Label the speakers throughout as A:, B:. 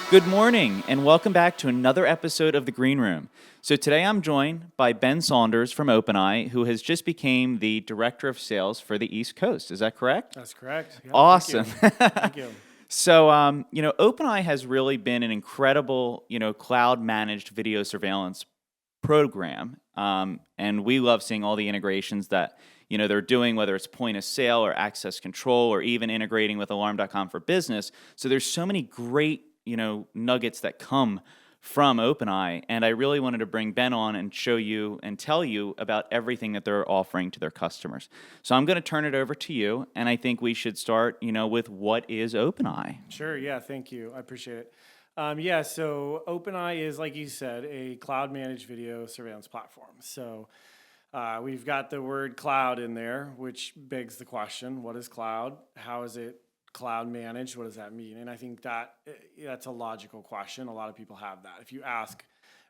A: Good morning, and welcome back to another episode of The Green Room. So today I'm joined by Ben Saunders from OpenEye, who has just became the Director of Sales for the East Coast. Is that correct?
B: That's correct. Yeah,
A: Awesome.
B: Thank you.
A: So, OpenEye has really been an incredible, cloud-managed video surveillance program, and we love seeing all the integrations that they're doing, whether it's point of sale or access control, or even integrating with Alarm.com for Business. So there's so many great nuggets that come from OpenEye, and I really wanted to bring Ben on and show you and tell you about everything that they're offering to their customers. So I'm going to turn it over to you, and I think we should start, with what is OpenEye.
B: Sure. Yeah. Thank you. I appreciate it. So OpenEye is, like you said, a cloud managed video surveillance platform. So we've got the word cloud in there, which begs the question: what is cloud? How is it cloud managed? What does that mean? And I think that's a logical question. A lot of people have that. If you ask,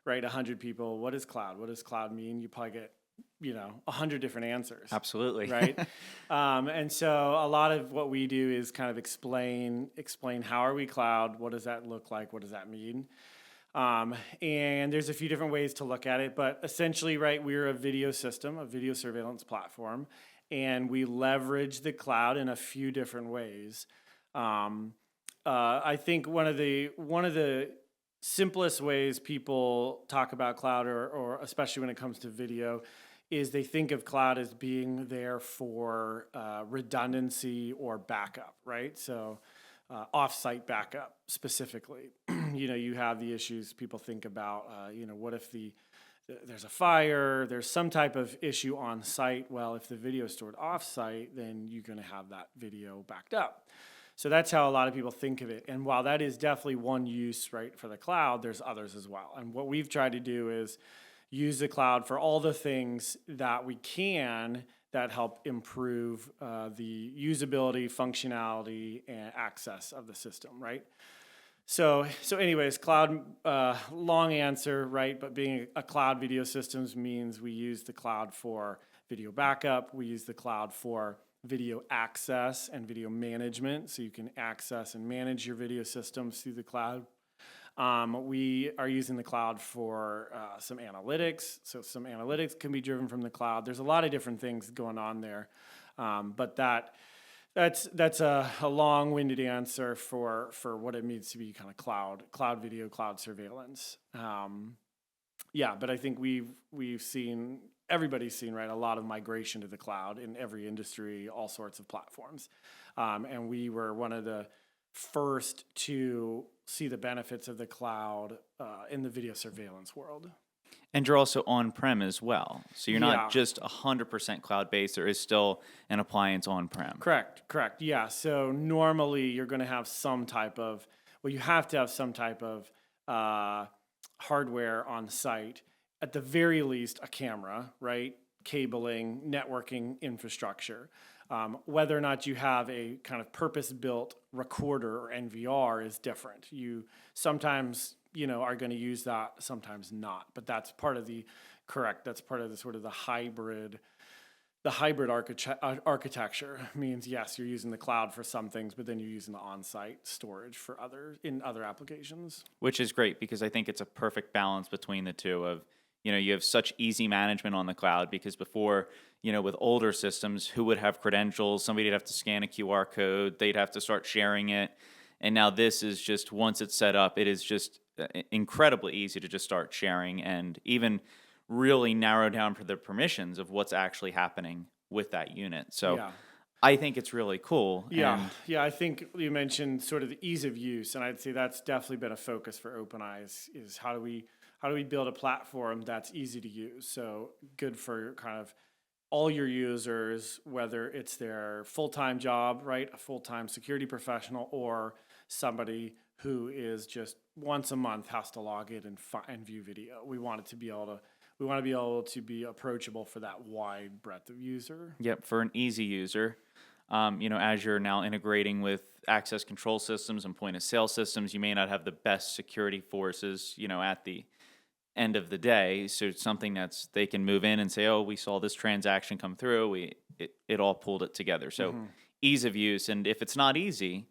B: 100 people, what is cloud? What does cloud mean? You probably get 100 different answers.
A: Absolutely.
B: Right. And so a lot of what we do is kind of explain how are we cloud? What does that look like? What does that mean? And there's a few different ways to look at it, but essentially, we're a video system, a video surveillance platform, and we leverage the cloud in a few different ways. I think one of the simplest ways people talk about cloud, or especially when it comes to video, is they think of cloud as being there for redundancy or backup, right? So off-site backup specifically. You have the issues people think about, what if there's a fire, there's some type of issue on site. Well, if the video is stored off-site, then you're going to have that video backed up. So that's how a lot of people think of it. And while that is definitely one use, for the cloud, there's others as well. And what we've tried to do is use the cloud for all the things that we can that help improve the usability, functionality, and access of the system, right? So anyways, cloud, long answer, right? But being a cloud video systems means we use the cloud for video backup. We use the cloud for video access and video management. So you can access and manage your video systems through the cloud. We are using the cloud for some analytics. So some analytics can be driven from the cloud. There's a lot of different things going on there. But that's a long-winded answer for what it means to be kind of cloud video, cloud surveillance. But I think everybody's seen a lot of migration to the cloud in every industry, all sorts of platforms, and we were one of the first to see the benefits of the cloud in the video surveillance world.
A: And you're also on-prem as well. So you're not just 100% cloud-based. There is still an appliance on-prem.
B: Correct. Yeah. So normally you're going to have you have to have some type of hardware on site. At the very least, a camera, right? Cabling, networking infrastructure. Whether or not you have a kind of purpose-built recorder or NVR is different. You sometimes are going to use that, sometimes not. But that's part of the sort of the hybrid architecture. Means yes, you're using the cloud for some things, but then you're using the on-site storage for other applications.
A: Which is great, because I think it's a perfect balance between the two of, you have such easy management on the cloud, because before, with older systems, who would have credentials? Somebody'd have to scan a QR code. They'd have to start sharing it. And now this is just, once it's set up, it is just incredibly easy to just start sharing, and even really narrow down for the permissions of what's actually happening with that unit. So I think it's really cool.
B: Yeah. I think you mentioned sort of the ease of use, and I'd say that's definitely been a focus for OpenEye is how do we build a platform that's easy to use? So good for kind of all your users, whether it's their full-time job, right? A full-time security professional, or somebody who is just once a month has to log in and view video. We want to be able to be approachable for that wide breadth of user.
A: Yep, for an easy user. As you're now integrating with access control systems and point of sale systems, you may not have the best security forces, at the end of the day. So it's something they can move in and say, oh, we saw this transaction come through. It all pulled it together. So ease of use. And if it's not easy,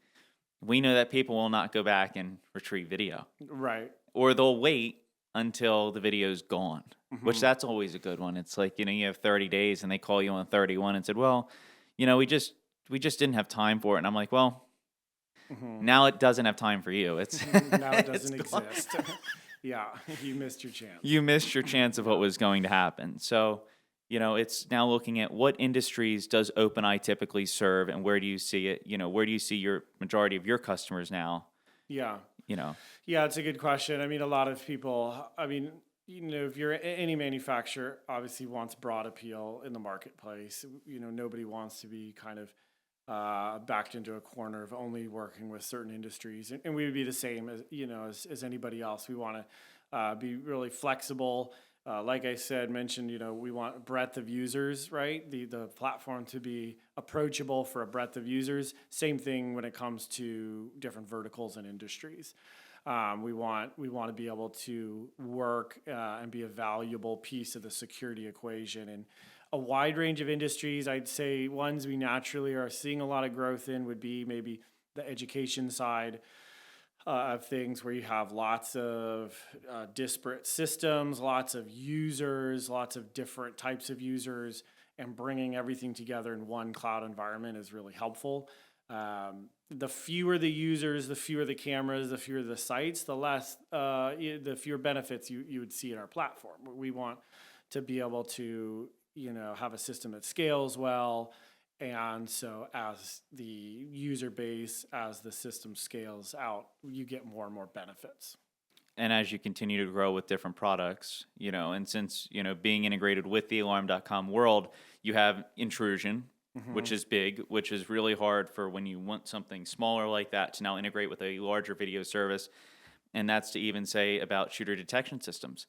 A: we know that people will not go back and retrieve video,
B: Right.
A: or they'll wait until the video's gone, which
B: Hmm.
A: that's always a good one. It's like, you have 30 days and they call you on 31 and said, well, we just didn't have time for it. And I'm like, well,
B: Hmm.
A: now it doesn't have time for you. It's
B: Now it
A: it's
B: doesn't
A: gone.
B: exist. Yeah, you missed your chance.
A: You missed your chance of what
B: Yeah.
A: was going to happen. So, it's now looking at what industries does OpenEye typically serve, and where do you see it? Where do you see your majority of your customers now?
B: Yeah.
A: You know,
B: Yeah, it's a good question. I mean, a lot of people, I mean, if you're any manufacturer, obviously wants broad appeal in the marketplace. Nobody wants to be kind of backed into a corner of only working with certain industries. And we would be the same as anybody else. We want to be really flexible. Like I said, mentioned, we want breadth of users, right? The platform to be approachable for a breadth of users. Same thing when it comes to different verticals and industries. We want to be able to work and be a valuable piece of the security equation in a wide range of industries. I'd say ones we naturally are seeing a lot of growth in would be maybe the education side of things, where you have lots of disparate systems, lots of users, lots of different types of users, and bringing everything together in one cloud environment is really helpful. The fewer the users, the fewer the cameras, the fewer the sites, the fewer benefits you would see in our platform. We want to be able to have a system that scales well, and so as the user base, as the system scales out, you get more and more benefits.
A: and as you continue to grow with different products, and since, being integrated with the alarm.com world, you have intrusion,
B: Hmm.
A: which is big, which is really hard for when you want something smaller like that to now integrate with a larger video service. And that's to even say about shooter detection systems,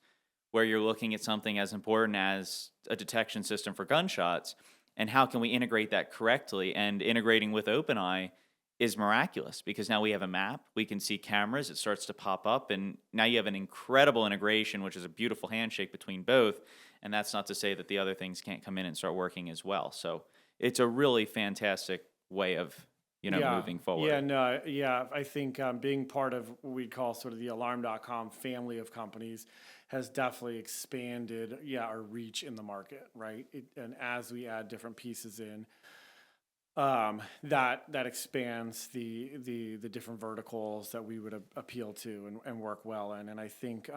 A: where you're looking at something as important as a detection system for gunshots, and how can we integrate that correctly. And integrating with OpenEye is miraculous, because now we have a map, we can see cameras, it starts to pop up, and now you have an incredible integration, which is a beautiful handshake between both. And that's not to say that the other things can't come in and start working as well. So it's a really fantastic way of,
B: Yeah,
A: moving forward.
B: yeah, no, yeah. I think being part of what we call sort of the Alarm.com family of companies has definitely expanded, our reach in the market, right? And as we add different pieces in, that expands the different verticals that we would appeal to and work well in. And I think,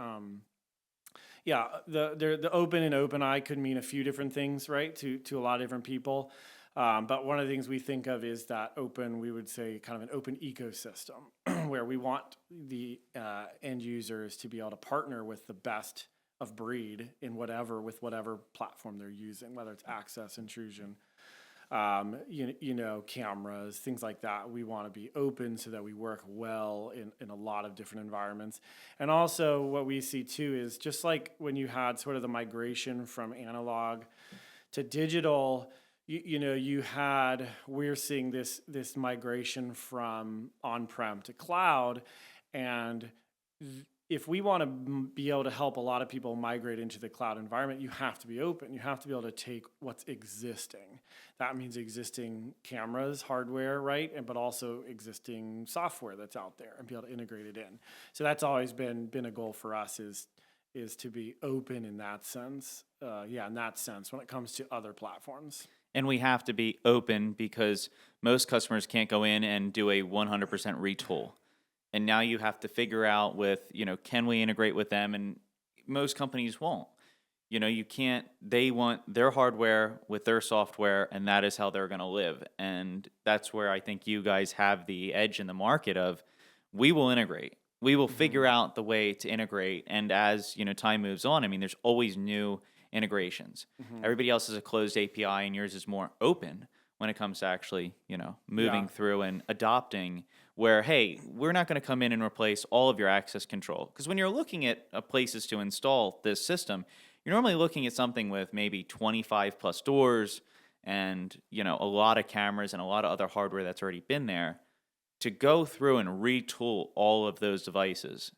B: the open and open eye could mean a few different things, right? To a lot of different people. But one of the things we think of is that open, we would say kind of an open ecosystem where we want the end users to be able to partner with the best of breed with whatever platform they're using, whether it's access, intrusion, cameras, things like that. We want to be open so that we work well in a lot of different environments. And also what we see too is just like when you had sort of the migration from analog to digital, we're seeing this migration from on-prem to cloud. And if we want to be able to help a lot of people migrate into the cloud environment, you have to be open. You have to be able to take what's existing. That means existing cameras, hardware, right? But also existing software that's out there, and be able to integrate it in. So that's always been a goal for us, is to be open in that sense. In that sense, when it comes to other platforms.
A: And we have to be open, because most customers can't go in and do a 100% retool. And now you have to figure out can we integrate with them? And most companies won't. You can't, they want their hardware with their software, and that is how they're going to live. And that's where I think you guys have the edge in the market of, we will integrate. We will figure out the way to integrate. And as, time moves on, I mean, there's always new integrations.
B: Mm-hmm.
A: Everybody else is a closed API, and yours is more open when it comes to actually, moving through and adopting, where, hey, we're not going to come in and replace all of your access control. Because when you're looking at places to install this system, you're normally looking at something with maybe 25 plus doors and, a lot of cameras and a lot of other hardware that's already been there. To go through and retool all of those devices,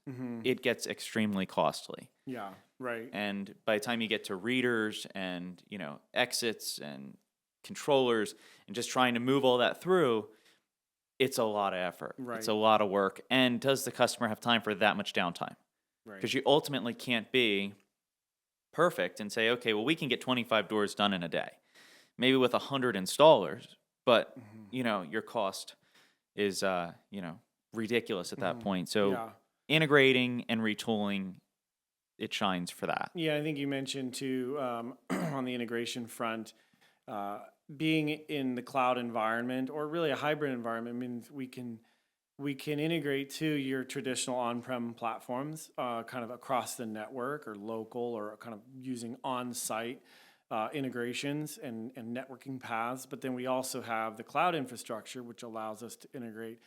A: it gets extremely costly.
B: Yeah, right.
A: And by the time you get to readers and, exits and controllers and just trying to move all that through, it's a lot of effort. It's
B: Right.
A: a lot of work. And does the customer have time for that much downtime?
B: Right.
A: Because you ultimately can't be perfect and say, okay, well, we can get 25 doors done in a day, maybe with 100 installers, but your cost is ridiculous at that point. So
B: Yeah.
A: integrating and retooling, it shines for that.
B: Yeah, I think you mentioned too on the integration front, uh, being in the cloud environment or really a hybrid environment means we can integrate to your traditional on-prem platforms, kind of across the network or local or kind of using on-site integrations and networking paths. But then we also have the cloud infrastructure, which allows us to integrate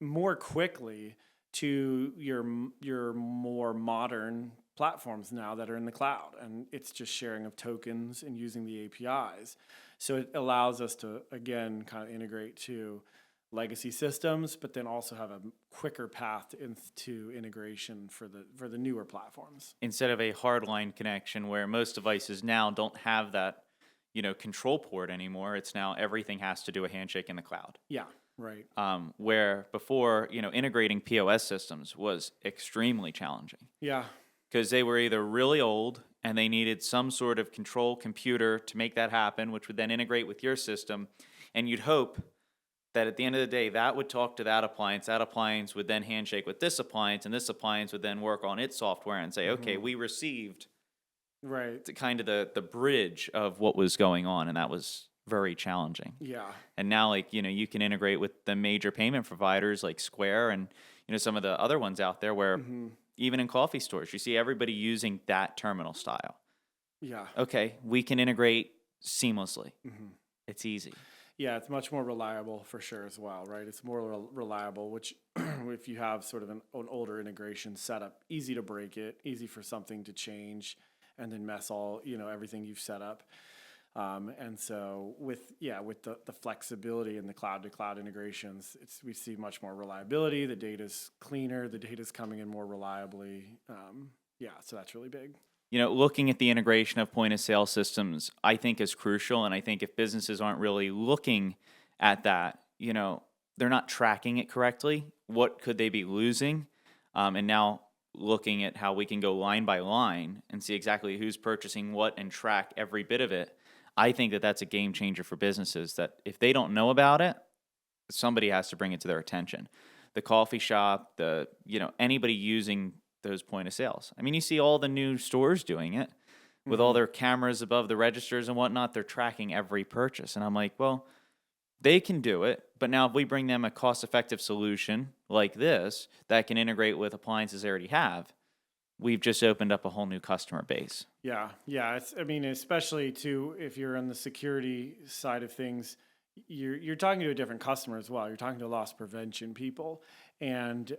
B: more quickly to your more modern platforms now that are in the cloud, and it's just sharing of tokens and using the APIs. So it allows us to again kind of integrate to legacy systems, but then also have a quicker path to integration for the newer platforms.
A: Instead of a hardline connection where most devices now don't have that, control port anymore. It's now everything has to do a handshake in the cloud.
B: Yeah, right.
A: Where before, integrating POS systems was extremely challenging
B: Yeah,
A: because they were either really old and they needed some sort of control computer to make that happen, which would then integrate with your system. And you'd hope that at the end of the day, that would talk to that appliance would then handshake with this appliance, and this appliance would then work on its software and say, okay, we received
B: right.
A: kind of the bridge of what was going on, and that was very challenging.
B: Yeah,
A: And now, you can integrate with the major payment providers like Square and, some of the other ones out there where even in coffee stores, you see everybody using that terminal style.
B: yeah.
A: Okay, we can integrate seamlessly. It's easy.
B: Yeah, it's much more reliable for sure as well, right? It's more reliable, which if you have sort of an older integration setup, easy to break it, easy for something to change and then mess all, everything you've set up. And so with the flexibility and the cloud to cloud integrations, we see much more reliability. The data's cleaner, the data's coming in more reliably. So that's really big.
A: Looking at the integration of point of sale systems, I think is crucial. And I think if businesses aren't really looking at that, they're not tracking it correctly. What could they be losing? And now looking at how we can go line by line and see exactly who's purchasing what and track every bit of it. I think that that's a game changer for businesses that if they don't know about it, somebody has to bring it to their attention. The coffee shop, anybody using those point of sales. I mean, you see all the new stores doing it with all their cameras above the registers and whatnot. They're tracking every purchase. And I'm like, well, they can do it. But now if we bring them a cost-effective solution like this that can integrate with appliances they already have, we've just opened up a whole new customer base.
B: Yeah. Especially too, if you're on the security side of things, you're talking to a different customer as well. You're talking to loss prevention people, and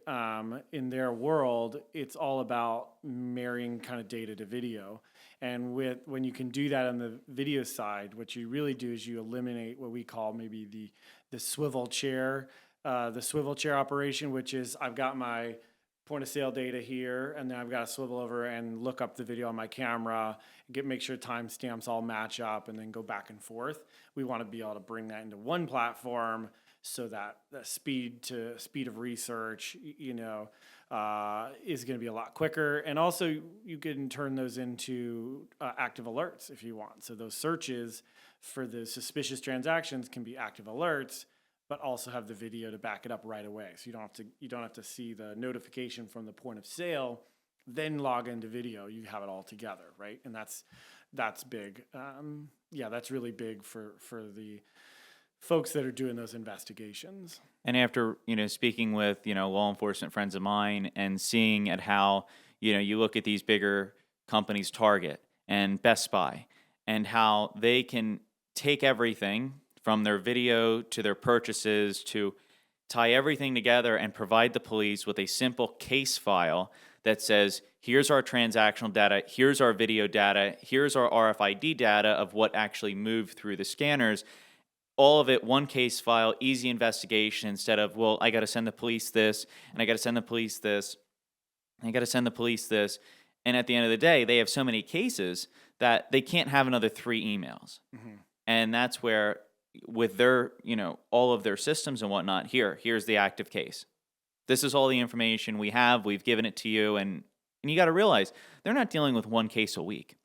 B: in their world, it's all about marrying kind of data to video. And when you can do that on the video side, what you really do is you eliminate what we call maybe the swivel chair operation, which is I've got my point of sale data here, and then I've got to swivel over and look up the video on my camera, make sure timestamps all match up, and then go back and forth. We want to be able to bring that into one platform so that the speed of research, is going to be a lot quicker. And also you can turn those into active alerts if you want. So those searches for the suspicious transactions can be active alerts, but also have the video to back it up right away. So you don't have to see the notification from the point of sale, then log into video. You have it all together, right? And that's big. That's really big for the folks that are doing those investigations.
A: And after, speaking with, law enforcement friends of mine and seeing at how, you look at these bigger companies, Target and Best Buy, and how they can take everything from their video to their purchases to tie everything together and provide the police with a simple case file that says, here's our transactional data, here's our video data, here's our RFID data of what actually moved through the scanners. All of it, one case file, easy investigation instead of, well, I got to send the police this, and I got to send the police this, and I got to send the police this. And at the end of the day, they have so many cases that they can't have another 3 emails. And that's where, with their, all of their systems and whatnot. Here's the active case. This is all the information we have. We've given it to you. And you got to realize they're not dealing with one case a week.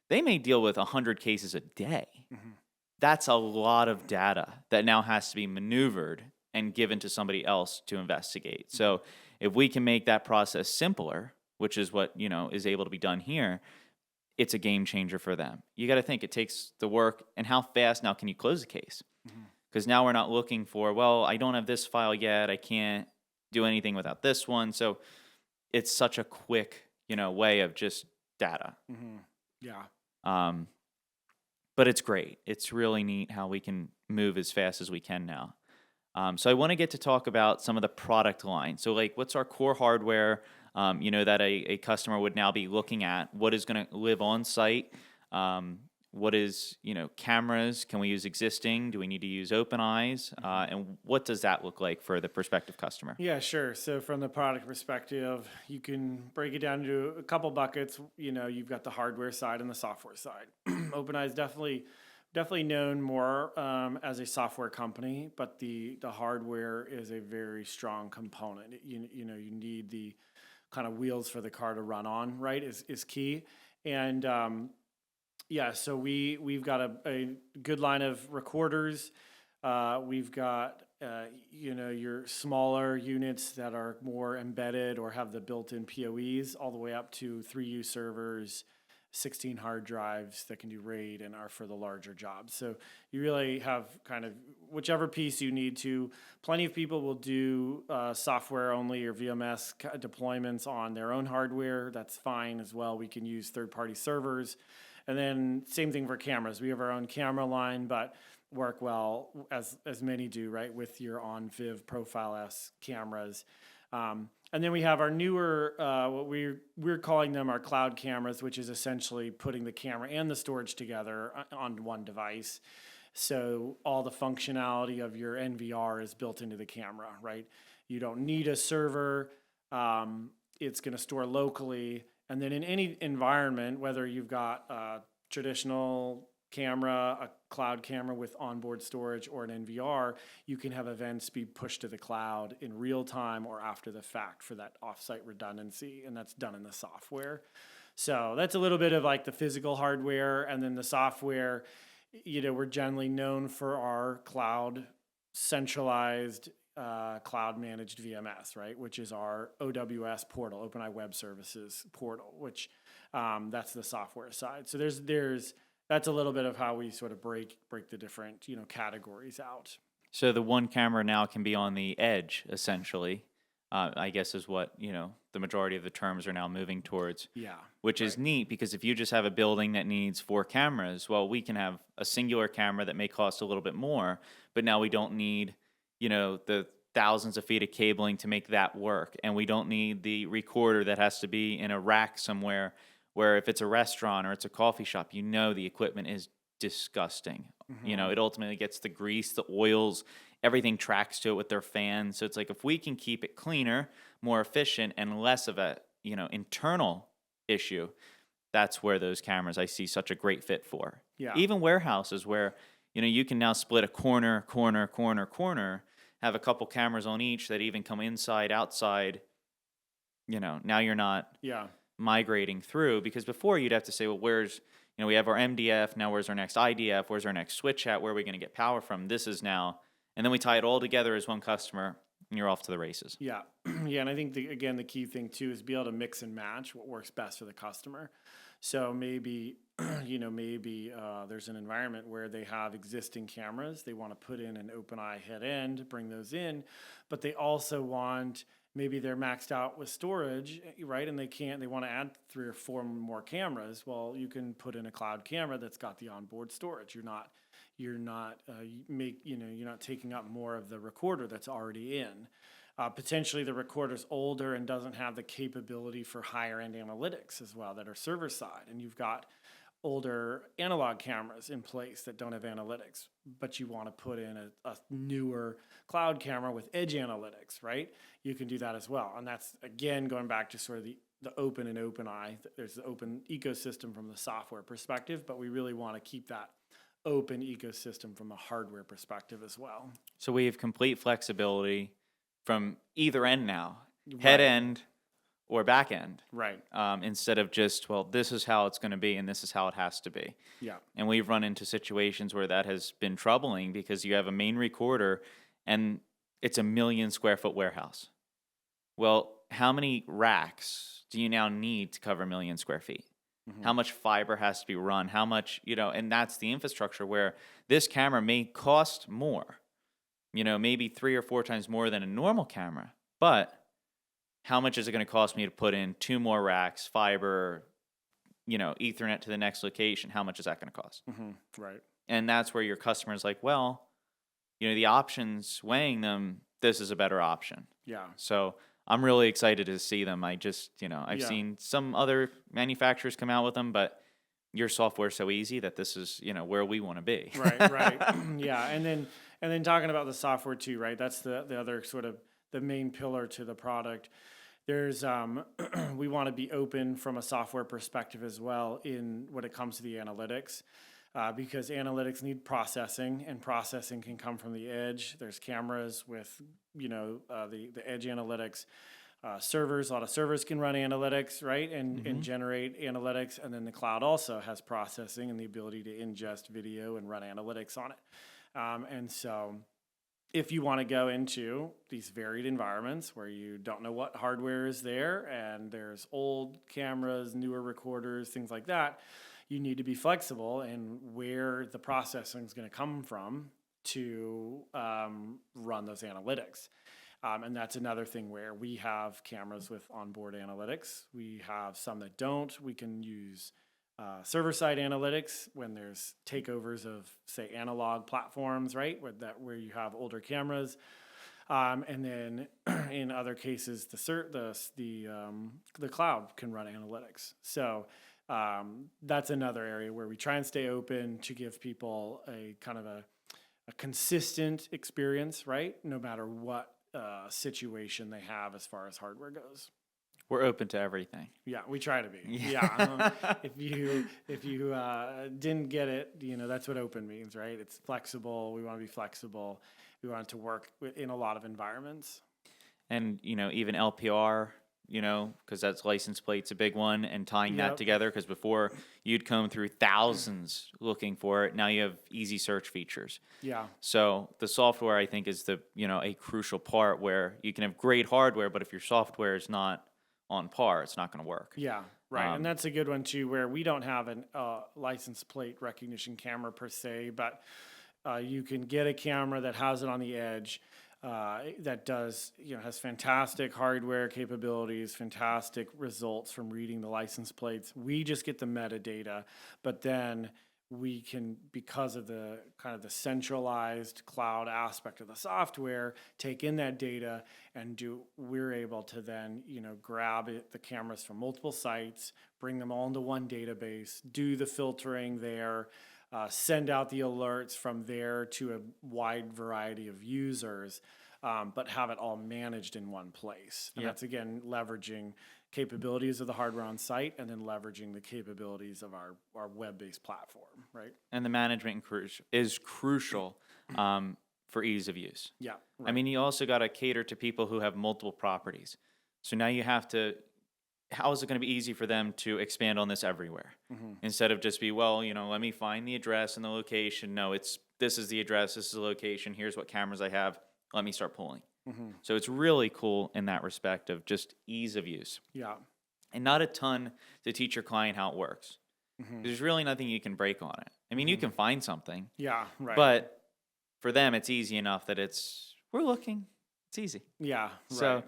A: They may deal with 100 cases a day.
B: Mhm.
A: That's a lot of data that now has to be maneuvered and given to somebody else to investigate. So if we can make that process simpler, which is what, is able to be done here, it's a game changer for them. You got to think it takes the work, and how fast now can you close the case?
B: Mhm.
A: Because now we're not looking for, well, I don't have this file yet. I can't do anything without this one. So it's such a quick, way of just data.
B: Mhm. Yeah.
A: Um, but it's great. It's really neat how we can move as fast as we can now. So I want to get to talk about some of the product line. So like, what's our core hardware? That a customer would now be looking at. What is going to live on site? What is, cameras? Can we use existing? Do we need to use OpenEyes? And what does that look like for the prospective customer?
B: Yeah, sure. So from the product perspective, you can break it down into a couple buckets. You've got the hardware side and the software side. OpenEye is definitely known more as a software company, but the hardware is a very strong component. You need the kind of wheels for the car to run on, right? Is key. And yeah, so we've got a good line of recorders. We've got your smaller units that are more embedded or have the built-in PoEs, all the way up to 3U servers, 16 hard drives that can do RAID and are for the larger jobs. So you really have kind of whichever piece you need to. Plenty of people will do software only or VMS deployments on their own hardware. That's fine as well. We can use third-party servers. And then same thing for cameras. We have our own camera line, but work well, as many do, right, with your on-Viv Profile S cameras. And then we have our newer, what we're calling them our cloud cameras, which is essentially putting the camera and the storage together on one device. So all the functionality of your NVR is built into the camera, right? You don't need a server. It's going to store locally. And then in any environment, whether you've got a traditional camera, a cloud camera with onboard storage, or an NVR, you can have events be pushed to the cloud in real time or after the fact for that offsite redundancy, and that's done in the software. So that's a little bit of like the physical hardware, and then the software, we're generally known for our cloud centralized cloud managed VMS, right? Which is our OWS portal, OpenEye Web Services portal, which that's the software side. So that's a little bit of how we sort of break the different categories out.
A: So the one camera now can be on the edge, essentially. I guess is what the majority of the terms are now moving towards.
B: Yeah,
A: which is neat, because if you just have a building that needs 4 cameras, well, we can have a singular camera that may cost a little bit more, but now we don't need the thousands of feet of cabling to make that work, and we don't need the recorder that has to be in a rack somewhere, where if it's a restaurant or it's a coffee shop, the equipment is disgusting.
B: Mm-hmm.
A: It ultimately gets the grease, the oils, everything tracks to it with their fans. So it's like, if we can keep it cleaner, more efficient, and less of a internal issue, that's where those cameras I see such a great fit for.
B: Yeah.
A: Even warehouses where you can now split a corner, have a couple cameras on each that even come inside, outside. Now you're not migrating through, because before you'd have to say, well, where's we have our MDF, now where's our next IDF, where's our next switch at, where are we going to get power from? This is now, and then we tie it all together as one customer, and you're off to the races.
B: Yeah. Yeah, and I think the key thing too is be able to mix and match what works best for the customer. So maybe there's an environment where they have existing cameras, they want to put in an OpenEye head end, bring those in, but they also want, maybe they're maxed out with storage, right? And they want to add 3 or 4 more cameras. Well, you can put in a cloud camera that's got the onboard storage. You're not taking up more of the recorder that's already in. Potentially the recorder's older and doesn't have the capability for higher end analytics as well that are server side. And you've got older analog cameras in place that don't have analytics, but you want to put in a newer cloud camera with edge analytics, right? You can do that as well. And that's, again, going back to sort of the open and OpenEye. There's the open ecosystem from the software perspective, but we really want to keep that open ecosystem from a hardware perspective as well.
A: So we have complete flexibility from either end now, head end or back end,
B: Right.
A: instead of just, well, this is how it's going to be and this is how it has to be.
B: Yeah.
A: And we've run into situations where that has been troubling because you have a main recorder and it's a 1,000,000 square foot warehouse. Well, how many racks do you now need to cover 1,000,000 square feet? How much fiber has to be run? How much, and that's the infrastructure where this camera may cost more, maybe 3 or 4 times more than a normal camera. But how much is it going to cost me to put in 2 more racks, fiber, Ethernet to the next location? How much is that going to cost?
B: Right.
A: And that's where your customer's like, well, the options, weighing them, this is a better option.
B: Yeah.
A: So I'm really excited to see them. I've seen some other manufacturers come out with them, but your software's so easy that this is, where we want to be.
B: Right. Yeah. And then talking about the software too, right? That's the other sort of the main pillar to the product. There's we want to be open from a software perspective as well in when it comes to the analytics. Because analytics need processing, and processing can come from the edge. There's cameras with, the edge analytics. Servers, a lot of servers can run analytics, right, and generate analytics. And then the cloud also has processing and the ability to ingest video and run analytics on it. And so if you want to go into these varied environments where you don't know what hardware is there and there's old cameras, newer recorders, things like that, you need to be flexible in where the processing is going to come from to run those analytics. And that's another thing where we have cameras with onboard analytics. We have some that don't. We can use server-side analytics when there's takeovers of, say, analog platforms, right, where you have older cameras. And then in other cases, the cloud can run analytics. So that's another area where we try and stay open to give people a kind of a consistent experience, right? No matter what situation they have as far as hardware goes.
A: We're open to everything.
B: Yeah, we try to be. Yeah. If you didn't get it, that's what open means, right? It's flexible. We want to be flexible. We want it to work in a lot of environments.
A: And, even LPR, because that's license plate's a big one, and tying that together, because before you'd comb through thousands looking for it. Now you have easy search features.
B: Yeah.
A: So the software, I think, is a crucial part where you can have great hardware, but if your software is not on par, it's not going to work.
B: Yeah, right. And that's a good one too, where we don't have a license plate recognition camera per se, but you can get a camera that has it on the edge. That does, has fantastic hardware capabilities, fantastic results from reading the license plates. We just get the metadata, but then we can, because of the kind of the centralized cloud aspect of the software, take in that data and we're able to then, grab the cameras from multiple sites, bring them all into one database, do the filtering there, send out the alerts from there to a wide variety of users, but have it all managed in one place. And that's, again, leveraging capabilities of the hardware on site and then leveraging the capabilities of our web-based platform, right?
A: And the management is crucial for ease of use.
B: Yeah.
A: Right. I mean, you also got to cater to people who have multiple properties. So now you have to, how is it going to be easy for them to expand on this everywhere? Instead of just be, let me find the address and the location. No, this is the address, this is the location, here's what cameras I have, let me start pulling. So it's really cool in that respect of just ease of use.
B: Yeah.
A: And not a ton to teach your client how it works. There's really nothing you can break on it. I mean, you can find something.
B: Yeah, right.
A: But for them, it's easy enough that we're looking. It's easy.
B: Yeah, right.
A: So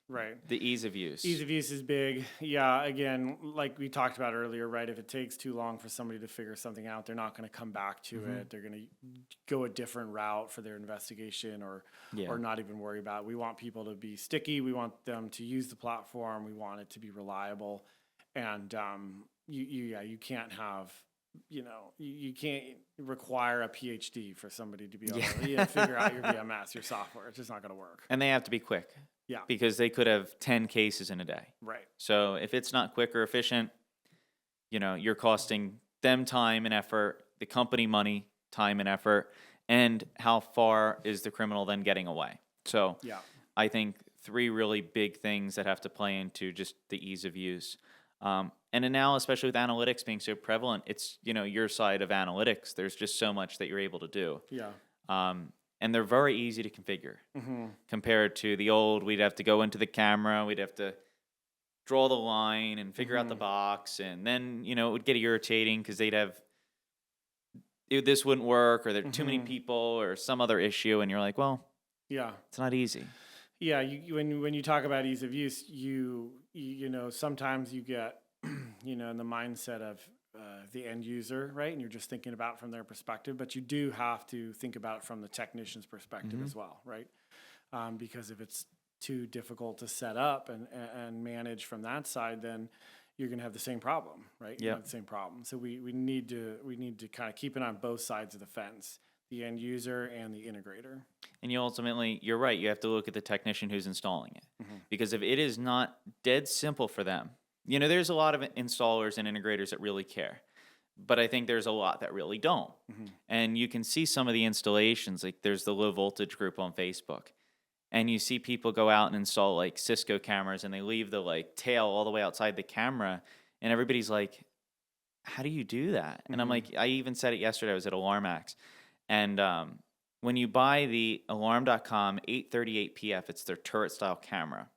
B: right.
A: The ease of use.
B: Ease of use is big. Yeah, again, like we talked about earlier, right? If it takes too long for somebody to figure something out, they're not going to come back to it. They're going to go a different route for their investigation or not even worry about it. We want people to be sticky. We want them to use the platform. We want it to be reliable. And you can't have, you can't require a PhD for somebody to be able to figure out your VMS, your software. It's just not going to work.
A: And they have to be quick.
B: Yeah.
A: Because they could have 10 cases in a day.
B: Right.
A: So if it's not quick or efficient, you're costing them time and effort, the company money, time and effort, and how far is the criminal then getting away. So
B: Yeah.
A: I think 3 really big things that have to play into just the ease of use. And then now, especially with analytics being so prevalent, it's, your side of analytics. There's just so much that you're able to do.
B: Yeah.
A: And they're very easy to configure compared to the old. We'd have to go into the camera. We'd have to draw the line and figure out the box. And then, it would get irritating because they'd have, this wouldn't work, or there are too many people, or some other issue. And you're like, well,
B: Yeah.
A: it's not easy.
B: Yeah, when you talk about ease of use, you know, sometimes you get in the mindset of the end user, right? And you're just thinking about it from their perspective, but you do have to think about it from the technician's perspective as well, right? Because if it's too difficult to set up and manage from that side, then you're going to have the same problem, right?
A: Yeah,
B: the same problem. So we need to kind of keep it on both sides of the fence, the end user and the integrator.
A: And you're right, you have to look at the technician who's installing it. Because if it is not dead simple for them, there's a lot of installers and integrators that really care. But I think there's a lot that really don't. And you can see some of the installations, like there's the low voltage group on Facebook. And you see people go out and install like Cisco cameras, and they leave the like tail all the way outside the camera. And everybody's like, how do you do that? And I'm like, I even said it yesterday, I was at AlarmX. And when you buy the Alarm.com 838PF, it's their turret-style camera.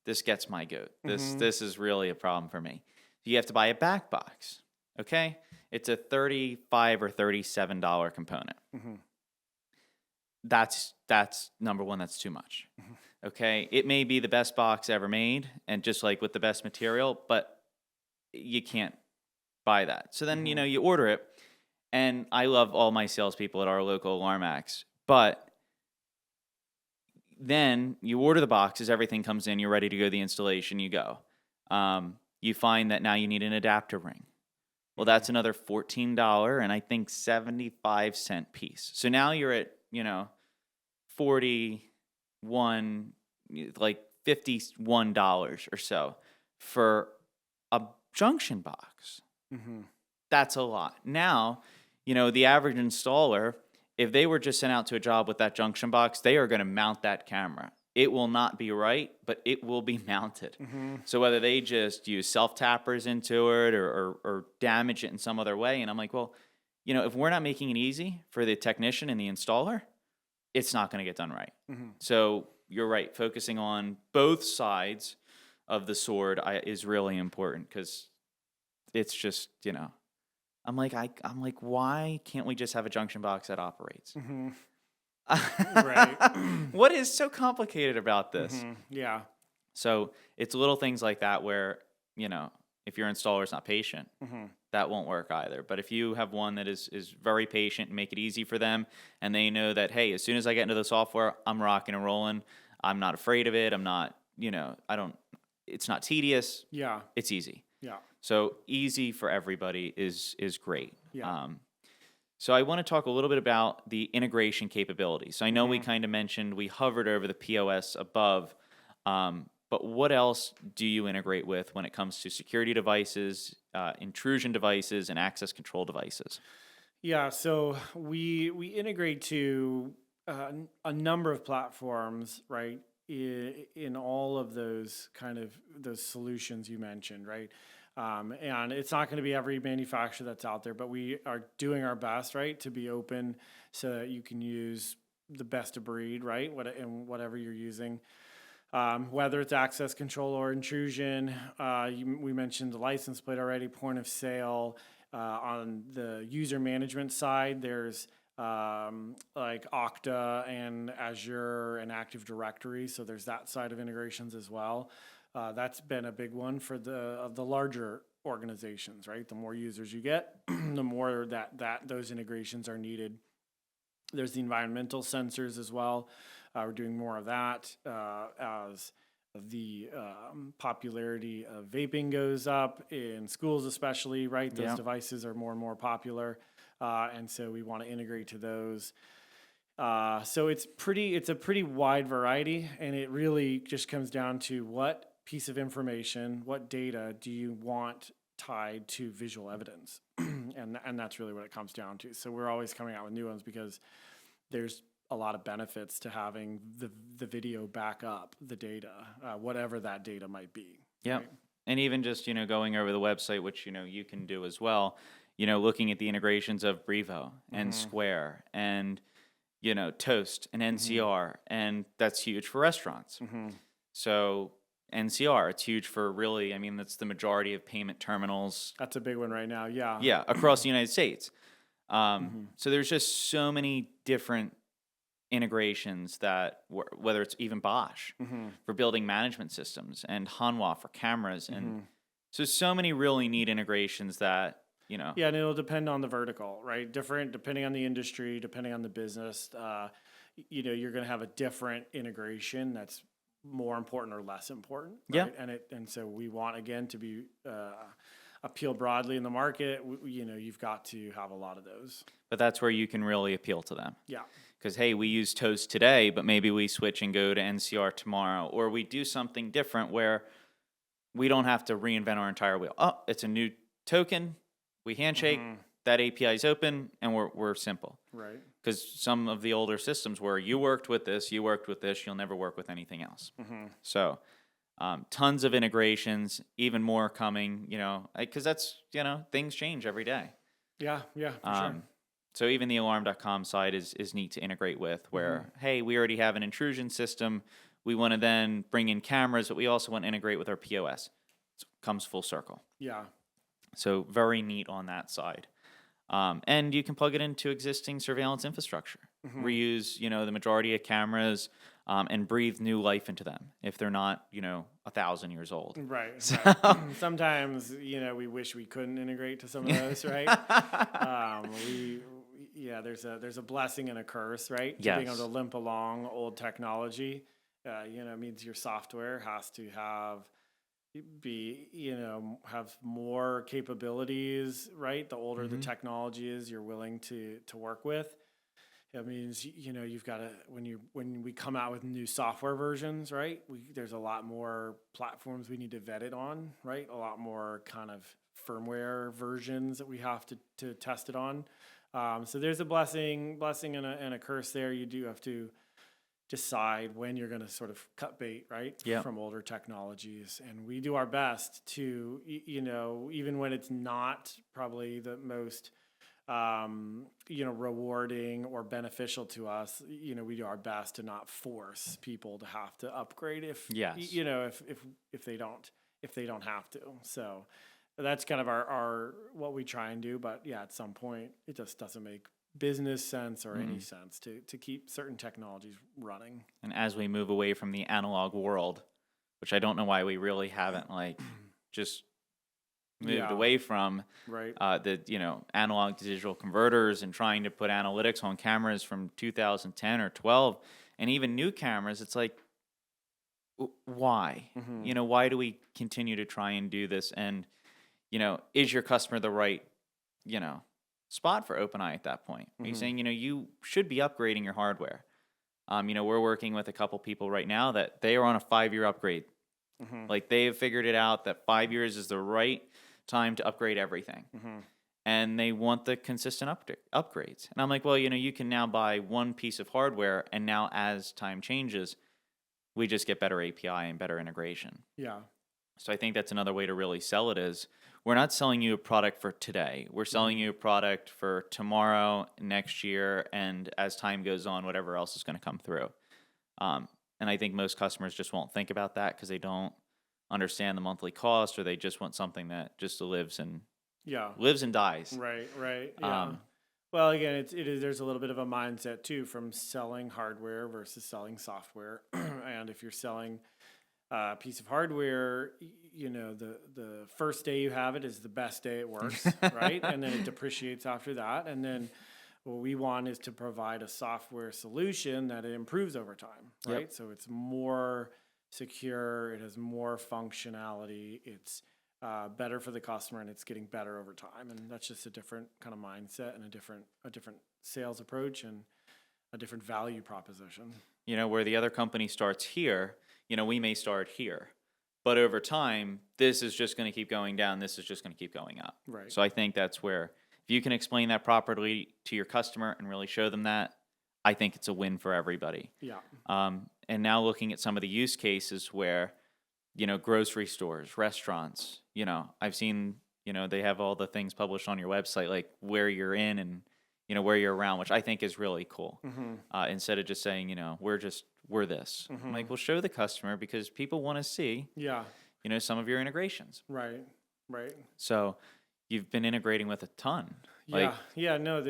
A: This gets my goat. This is really a problem for me. You have to buy a back box, okay? It's a $35 or $37 component. That's number one, that's too much, okay? It may be the best box ever made, and just like with the best material, but you can't buy that. So then, you order it. And I love all my salespeople at our local AlarmX, but then you order the boxes, everything comes in, you're ready to go to the installation, you go. You find that now you need an adapter ring. Well, that's another $14 and I think 75-cent piece. So now you're at, 41, like $51 or so for a junction box. That's a lot. Now, the average installer, if they were just sent out to a job with that junction box, they are going to mount that camera. It will not be right, but it will be mounted. So whether they just use self-tappers into it or damage it in some other way, and I'm like, well, if we're not making it easy for the technician and the installer, it's not going to get done right. So you're right, focusing on both sides of the sword is really important, because it's just, I'm like, why can't we just have a junction box that operates?
B: Right.
A: What is so complicated about this?
B: Yeah.
A: So it's little things like that where, if your installer is not patient, that won't work either. But if you have one that is very patient and make it easy for them, and they know that, hey, as soon as I get into the software, I'm rocking and rolling. I'm not afraid of it. I'm not, it's not tedious.
B: Yeah.
A: It's easy.
B: Yeah.
A: So easy for everybody is great.
B: Yeah.
A: So I want to talk a little bit about the integration capabilities. So I know we kind of mentioned, we hovered over the POS above, but what else do you integrate with when it comes to security devices, intrusion devices, and access control devices?
B: Yeah, so we integrate to a number of platforms, right? In all of those those solutions you mentioned, right? And it's not going to be every manufacturer that's out there, but we are doing our best, right, to be open so that you can use the best of breed, right, and whatever you're using. Whether it's access control or intrusion, we mentioned the license plate already, point of sale. On the user management side, there's like Okta and Azure and Active Directory, so there's that side of integrations as well. That's been a big one for the larger organizations, right? The more users you get, the more that those integrations are needed. There's the environmental sensors as well. We're doing more of that as the popularity of vaping goes up in schools, especially, right? Those devices are more and more popular, and so we want to integrate to those. So it's a pretty wide variety, and it really just comes down to what piece of information, what data do you want tied to visual evidence? And that's really what it comes down to. So we're always coming out with new ones because there's a lot of benefits to having the video back up the data, whatever that data might be.
A: Yeah.
B: Right?
A: And even just, going over the website, which, you can do as well, looking at the integrations of Brevo and Square and, Toast and NCR, and that's huge for restaurants. So NCR, it's huge for really, that's the majority of payment terminals.
B: That's a big one right now. Yeah.
A: Yeah, across the United States. So there's just so many different integrations that, whether it's even Bosch for building management systems and Hanwha for cameras. And so many really neat integrations that,
B: Yeah, and it'll depend on the vertical, right? Different depending on the industry, depending on the business. You're going to have a different integration that's more important or less important. Right?
A: Yeah.
B: And so we want, again, to be appeal broadly in the market. You've got to have a lot of those.
A: But that's where you can really appeal to them.
B: Yeah.
A: Because, hey, we use Toast today, but maybe we switch and go to NCR tomorrow, or we do something different where we don't have to reinvent our entire wheel. Oh, it's a new token. We handshake, that API is open, and we're simple.
B: Right.
A: Because some of the older systems where you worked with this, you'll never work with anything else. So tons of integrations, even more coming, because that's, things change every day.
B: Yeah, for sure.
A: So even the alarm.com side is neat to integrate with where, hey, we already have an intrusion system. We want to then bring in cameras, but we also want to integrate with our POS. So it comes full circle.
B: Yeah.
A: So very neat on that side. And you can plug it into existing surveillance infrastructure. Reuse, the majority of cameras and breathe new life into them if they're not, 1,000 years old.
B: Right. Sometimes, we wish we couldn't integrate to some of those, right? There's a blessing and a curse, right?
A: Yes.
B: Being able to limp along old technology, it means your software has to have more capabilities, right? The older the technology is you're willing to work with. It means, you've got to, when we come out with new software versions, right? There's a lot more platforms we need to vet it on, right? A lot more kind of firmware versions that we have to test it on. So there's a blessing and a curse there. You do have to decide when you're going to sort of cut bait, right?
A: Yeah.
B: From older technologies. And we do our best to, even when it's not probably the most, rewarding or beneficial to us, we do our best to not force people to have to upgrade if they don't have to. So that's kind of our what we try and do. But yeah, at some point it just doesn't make business sense or any sense to keep certain technologies running.
A: And as we move away from the analog world, which I don't know why we really haven't just moved away from,
B: right?
A: The analog to digital converters and trying to put analytics on cameras from 2010 or 12, and even new cameras. It's like, why? Why do we continue to try and do this? And is your customer the right spot for OpenEye at that point? Are you saying you should be upgrading your hardware? We're working with a couple people right now that they are on a 5-year upgrade. Like they have figured it out that 5 years is the right time to upgrade everything. And they want the consistent upgrades. And I'm like, well, you can now buy one piece of hardware, and now as time changes, we just get better API and better integration.
B: Yeah.
A: So I think that's another way to really sell it is we're not selling you a product for today. We're selling you a product for tomorrow, next year, and as time goes on, whatever else is going to come through. And I think most customers just won't think about that because they don't understand the monthly cost, or they just want something that just lives and dies.
B: Right. Yeah. Well, again, it is. There's a little bit of a mindset too from selling hardware versus selling software. And if you're selling a piece of hardware, the first day you have it is the best day it works, right? And then it depreciates after that. And then what we want is to provide a software solution that it improves over time, right?
A: Yep.
B: So it's more secure, it has more functionality, it's better for the customer, and it's getting better over time. And that's just a different kind of mindset and a different sales approach and a different value proposition.
A: Where the other company starts here, we may start here. But over time, this is just going to keep going down. This is just going to keep going up.
B: Right.
A: So I think that's where If you can explain that properly to your customer and really show them that, I think it's a win for everybody.
B: Yeah.
A: And now looking at some of the use cases where, grocery stores, restaurants, I've seen, they have all the things published on your website, like where you're in and, where you're around, which I think is really cool. Instead of just saying, we're this. I'm like, well, show the customer because people want to see,
B: Yeah.
A: some of your integrations.
B: Right. Right.
A: So you've been integrating with a ton.
B: Yeah. No,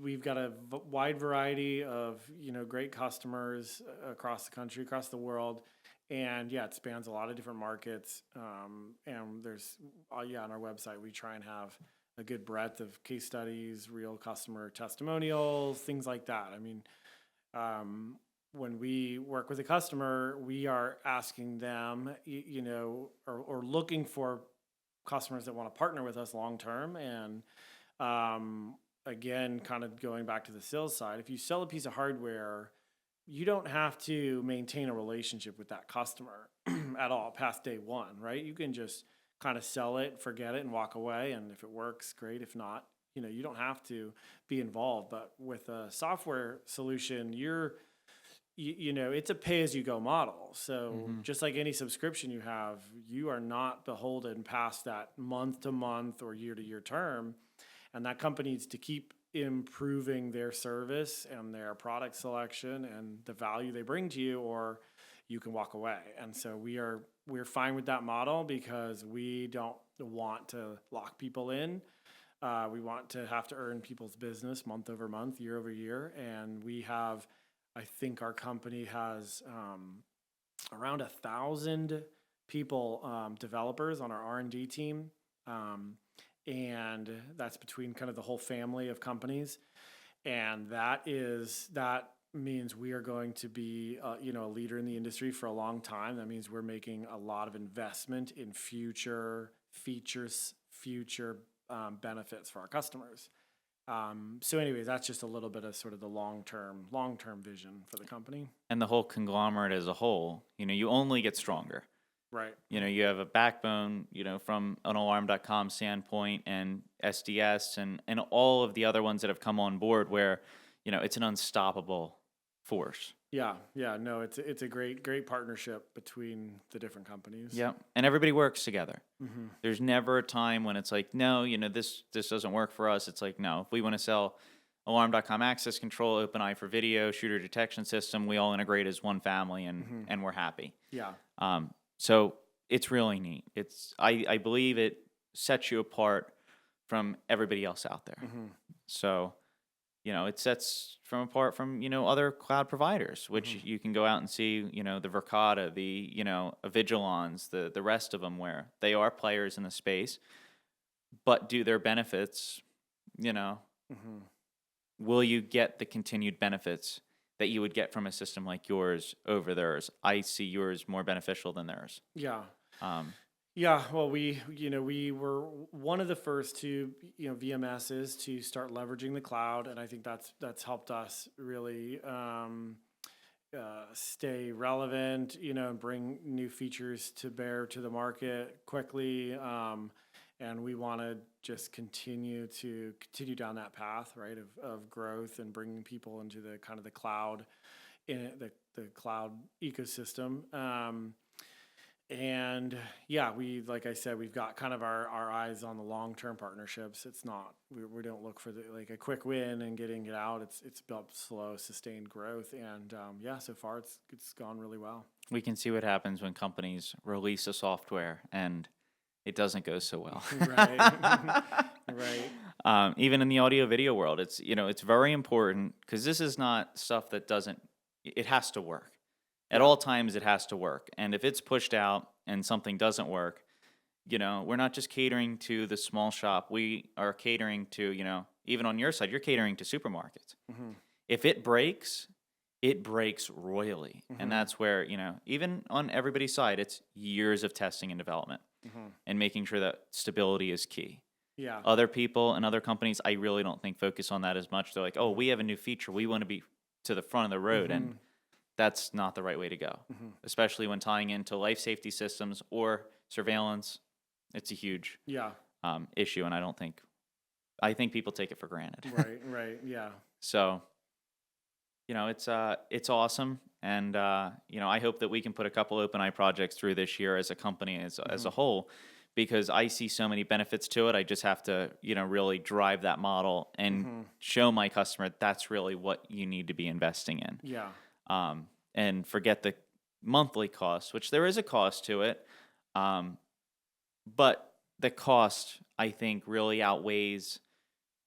B: we've got a wide variety of, great customers across the country, across the world. And yeah, it spans a lot of different markets. And there's, on our website, we try and have a good breadth of case studies, real customer testimonials, things like that. I mean, when we work with a customer, we are asking them, or looking for customers that want to partner with us long term. And again, kind of going back to the sales side, if you sell a piece of hardware, you don't have to maintain a relationship with that customer at all past day one, right? You can just kind of sell it, forget it, and walk away. And if it works, great. If not, you don't have to be involved. But with a software solution, it's a pay-as-you-go model. So just like any subscription you have, you are not beholden past that month-to-month or year-to-year term. And that company needs to keep improving their service and their product selection and the value they bring to you, or you can walk away. And so we're fine with that model because we don't want to lock people in. We want to have to earn people's business month over month, year over year. And I think our company has around 1,000 people, developers on our R&D team. And that's between kind of the whole family of companies. And that means we are going to be, a leader in the industry for a long time. That means we're making a lot of investment in future features, future benefits for our customers. So anyways, that's just a little bit of sort of the long-term vision for the company.
A: And the whole conglomerate as a whole, you only get stronger.
B: Right.
A: You have a backbone, from an alarm.com standpoint and SDS and all of the other ones that have come on board where, it's an unstoppable force.
B: Yeah. No, it's a great partnership between the different companies.
A: Yeah. And everybody works together. There's never a time when it's like, no, this doesn't work for us. It's like, no, if we want to sell alarm.com access control, OpenEye for video, shooter detection system, we all integrate as one family and we're happy.
B: Yeah.
A: So it's really neat. I believe it sets you apart from everybody else out there. So, it sets apart from, other cloud providers, which you can go out and see, the Verkada, the, Avigilons, the rest of them, where they are players in the space, but do their benefits, will you get the continued benefits that you would get from a system like yours over theirs? I see yours more beneficial than theirs.
B: Yeah. Yeah. Well, we were one of the first to, VMSs to start leveraging the cloud. And I think that's helped us really, stay relevant, and bring new features to bear to the market quickly. And we want to just continue down that path, right, of growth and bringing people into the kind of the cloud, in the cloud ecosystem. And yeah, like I said, we've got kind of our eyes on the long-term partnerships. It's not, we don't look for a quick win and getting it out. It's built slow, sustained growth. And so far it's gone really well.
A: We can see what happens when companies release a software and it doesn't go so well.
B: Right. Right.
A: Even in the audio video world, it's very important because this is not stuff that it has to work. At all times, it has to work. And if it's pushed out and something doesn't work, we're not just catering to the small shop. We are catering to, even on your side, you're catering to supermarkets. If it breaks royally. And that's where, even on everybody's side, it's years of testing and development and making sure that stability is key.
B: Yeah.
A: Other people and other companies, I really don't think focus on that as much. They're like, oh, we have a new feature. We want to be to the front of the road. And that's not the right way to go, especially when tying into life safety systems or surveillance. It's a huge issue, and I don't think I think people take it for granted.
B: Right, yeah.
A: So, it's awesome. And, I hope that we can put a couple OpenEye projects through this year as a company, as a whole, because I see so many benefits to it. I just have to, really drive that model and show my customer that's really what you need to be investing in.
B: Yeah.
A: And forget the monthly cost, which there is a cost to it. But the cost, I think, really outweighs,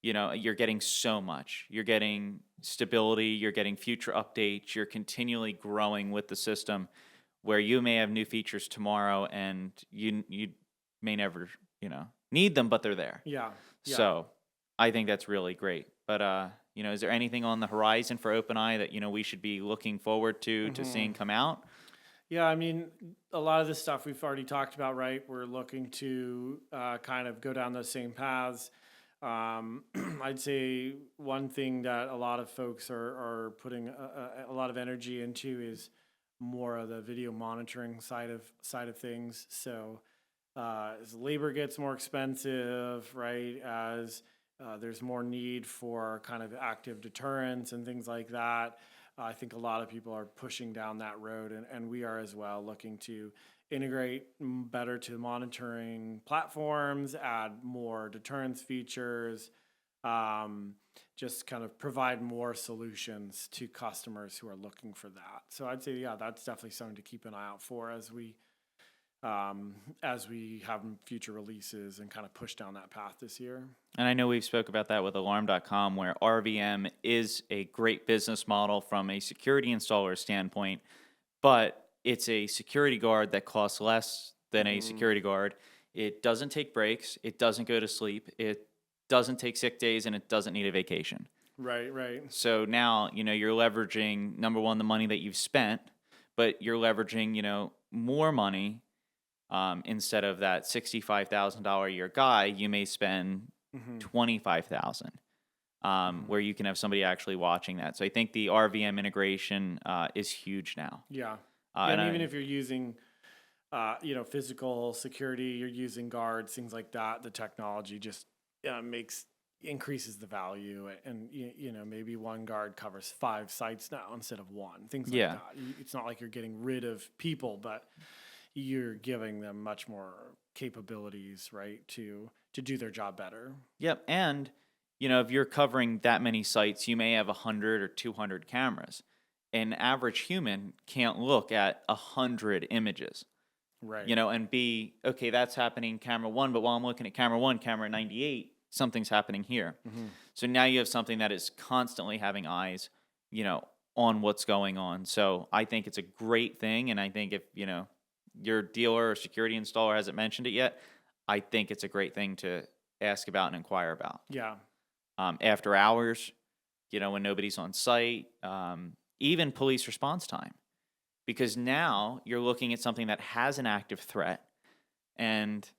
A: you're getting so much. You're getting stability, you're getting future updates, you're continually growing with the system, where you may have new features tomorrow and you may never, need them, but they're there.
B: Yeah.
A: So I think that's really great. But, is there anything on the horizon for OpenEye that, we should be looking forward to seeing come out?
B: Yeah, I mean, a lot of this stuff we've already talked about, right? We're looking to kind of go down those same paths. I'd say one thing that a lot of folks are putting a lot of energy into is more of the video monitoring side of things. So as labor gets more expensive, right? As there's more need for kind of active deterrence and things like that. I think a lot of people are pushing down that road, and we are as well, looking to integrate better to monitoring platforms, add more deterrence features, just kind of provide more solutions to customers who are looking for that. So I'd say, yeah, that's definitely something to keep an eye out for as we have future releases and kind of push down that path this year.
A: And I know we've spoke about that with Alarm.com, where RVM is a great business model from a security installer standpoint, but it's a security guard that costs less than a security guard. It doesn't take breaks. It doesn't go to sleep. It doesn't take sick days, and it doesn't need a vacation.
B: Right.
A: So now, you're leveraging, number one, the money that you've spent, but you're leveraging, more money. Instead of that $65,000 a year guy, you may spend $25,000, where you can have somebody actually watching that. So I think the RVM integration is huge now.
B: Yeah. And even if you're using, physical security, you're using guards, things like that, the technology just increases the value. And, maybe one guard covers 5 sites now instead of 1, things like that. It's not like you're getting rid of people, but you're giving them much more capabilities, right, to do their job better.
A: Yep. And, if you're covering that many sites, you may have 100 or 200 cameras. An average human can't look at 100 images.
B: Right.
A: And be, okay, that's happening camera 1, but while I'm looking at camera 1, camera 98, something's happening here. So now you have something that is constantly having eyes, on what's going on. So I think it's a great thing. And I think if, your dealer or security installer hasn't mentioned it yet, I think it's a great thing to ask about and inquire about.
B: Yeah.
A: After hours, when nobody's on site, even police response time. Because now you're looking at something that has an active threat, and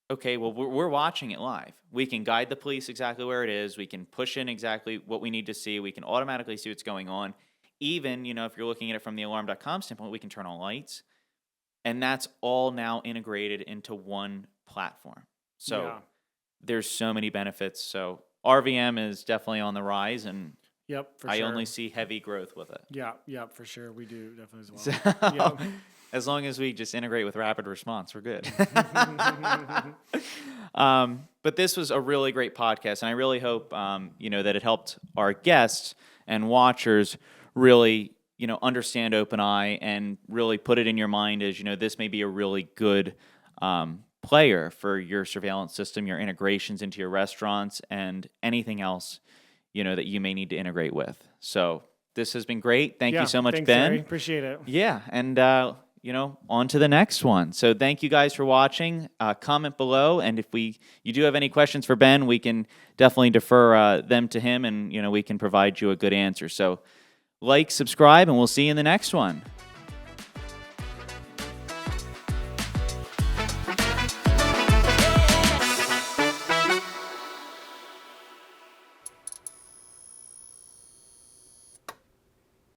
A: okay, well, we're watching it live. We can guide the police exactly where it is. We can push in exactly what we need to see. We can automatically see what's going on. Even, if you're looking at it from the Alarm.com standpoint, we can turn on lights. And that's all now integrated into one platform. So there's so many benefits. So RVM is definitely on the rise, and I only see heavy growth with it.
B: Yeah, for sure. We do definitely as well.
A: So, as long as we just integrate with rapid response, we're good. But this was a really great podcast, and I really hope that it helped our guests and watchers really understand OpenEye and really put it in your mind as, this may be a really good player for your surveillance system, your integrations into your restaurants, and anything else, that you may need to integrate with. So this has been great. Thank you so much,
B: thanks,
A: Ben.
B: Harry. Appreciate it.
A: Yeah, and, on to the next one. So thank you guys for watching. Comment below, and if you do have any questions for Ben, we can definitely defer them to him, and, we can provide you a good answer. So like, subscribe, and we'll see you in the next one.